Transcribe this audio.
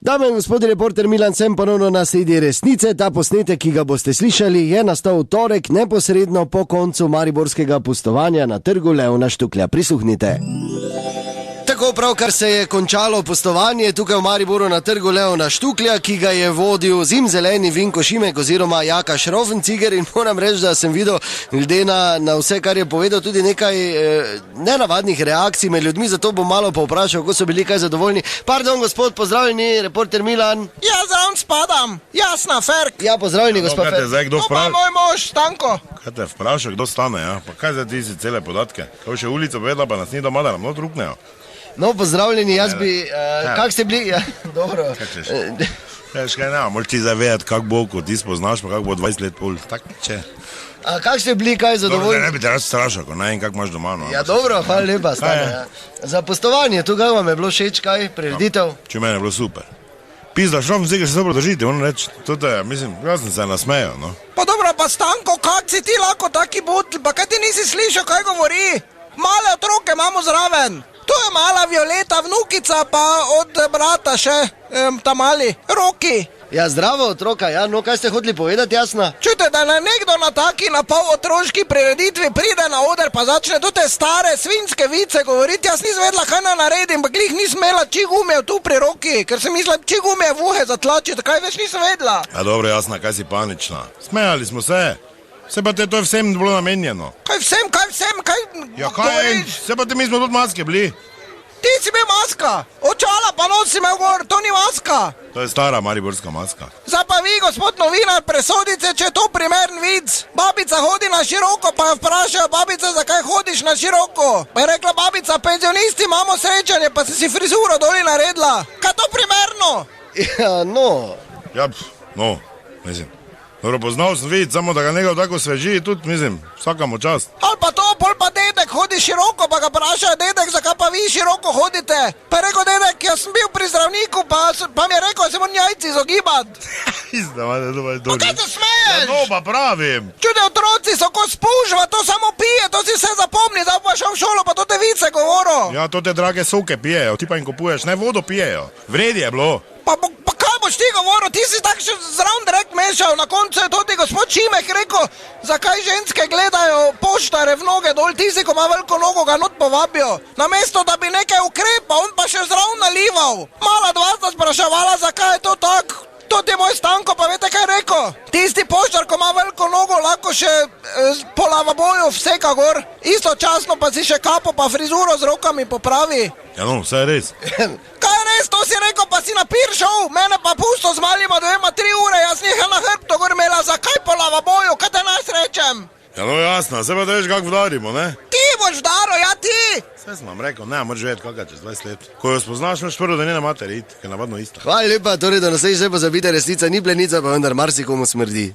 Dame in gospodje, reporter Milan sem ponovno na sredi resnice. Ta posnetek, ki ga boste slišali, je nastal v torek, neposredno po koncu mariborskega pustovanja na trgu Leona Štuklja. Prisluhnite. Tako pravkar se je končalo pustovanje tukaj v Mariboru na trgu Leona Štuklja, ki ga je vodil zimzeleni Vinko Šimek oziroma Jaka Šrofenciger, in moram reči, da sem videl, glede na vse, kar je povedal, tudi nekaj nenavadnih reakcij med ljudmi, zato bom malo povprašal, kako so bili kaj zadovoljni. Pardon, gospod, pozdravljeni, reporter Milan. Ja, zraven spadam, jasna, Ferk. Ja, pozdravljeni, gospod Ferk. To pa je moj mož, Stanko. Kaj te vprašal, kdo stane, ja? Pa kaj zdaj ti si cele podatke? Kaj še ulico povedala, pa nas ni doma, da nam not ruknejo? No, pozdravljeni, jaz bi... Kak ste bili? Ja, dobro. Veš kaj, ne, moraš ti zavedati, kak bo, ko ti spoznaš, pa kak bo 20 let pol. Tak, če. A kak ste bili, kaj zadovoljni? Ne bi te rad strašal, ko ne vem, kak imaš doma, no. Ja, dobro, hvala lepa, Stane. Ja. Za pustovanje, tukaj vam je bilo všeč, kaj, prireditev? Če meni je bilo super. Pizda, Šrofenciger se dobro držite, ono reči, to je, mislim, jaz sem se nasmejal, no. Pa dobro, pa Stanko, kak si ti lahko taki butl, pa kaj ti nisi slišal, kaj govori? Male otroke imamo zraven. To je mala Violeta, vnukica, pa od brata še, ta mali, Roki. Ja, zdravo otroka, ja, no, kaj ste hoteli povedati, jasna? Čujte, da nekdo na taki na pol otroški prireditvi pride na oder, pa začne tudi stare svinjske vice govoriti, jaz nisem vedela, kaj naredim, pa glih nisem imela čigumijev tu pri Roki, ker sem mislila, čigumije v uhe zatlačiti, kaj več nisem vedela. Ja, dobro, jasna, kaj si panična. Smejali smo se. Se pa te to je vsem bilo namenjeno. Kaj vsem? Ja, kaj? Se pa te mi smo tudi maske bili. Ti si imel maska, očala pa nosi imel gor, to ni maska. To je stara mariborska maska. Zdaj pa vi, gospod novinar, presodite, če je to primern vic. Babica hodi na široko, pa jo vprašajo, babica, zakaj hodiš na široko? Pa je rekla babica, penzionisti imamo srečanje, pa si frizuro doli naredila. Kaj to primerno? Ja, no. Ja, no, mislim. Dobro, poznal sem videti, samo da ga nekaj tako sveži, tudi, mislim, vsakamo čast. Ali pa to, pol pa dedek hodi široko, pa ga vprašajo, dedek, zakaj pa vi široko hodite? Pa je rekel, dedek, jaz sem bil pri zdravniku, pa mi je rekel, da se moram jajci izogibati. Pa kaj se smeješ? Ja, no, pa pravim. Čude, otroci so ko spužva, to samo pije, to si vse zapomni, zdaj pa šel v šolo, pa to te vice govoril. Ja, to te drage soke pijejo, ti pa jim kupuješ, ne vodo pijejo. Vredi je bilo. Pa kaj boš ti govoril, ti si tak še zraven direkt mešal, na koncu je tudi gospod Šimek rekel, zakaj ženske gledajo poštare v noge dol, ti si, ko ima veliko nogo, ga not povabijo. Namesto, da bi nekaj ukrepal, on pa še zraven nalival. Mala dva sta spraševala, zakaj je to tak. To je moj Stanko, pa veste kaj rekel? Tisti poštar, ko ima veliko nogo, lahko še po lavaboju vseka gor, istočasno pa si še kapo pa frizuro z rokami popravi. Ja no, vse je res. Kaj je res, to si rekel, pa si na pir šel, mene pa pusto z malima 2-3 ure, jaz njega na hrbto gor imela, zakaj po lavaboju, kaj te nas rečem? Ja no, jasno, se pa da veš, kako vdarimo, ne? Ti boš vdaro, ja ti! Vse sem vam rekel, ne, moraš vedeti, kakaj čez 20 let. Ko jo spoznaš, moraš prvo, da njena mater iti, ker je navadno ista. Hvala lepa, torej, da nas ne pozabite, resnica ni plenica, pa vendar marsikomu smrdi.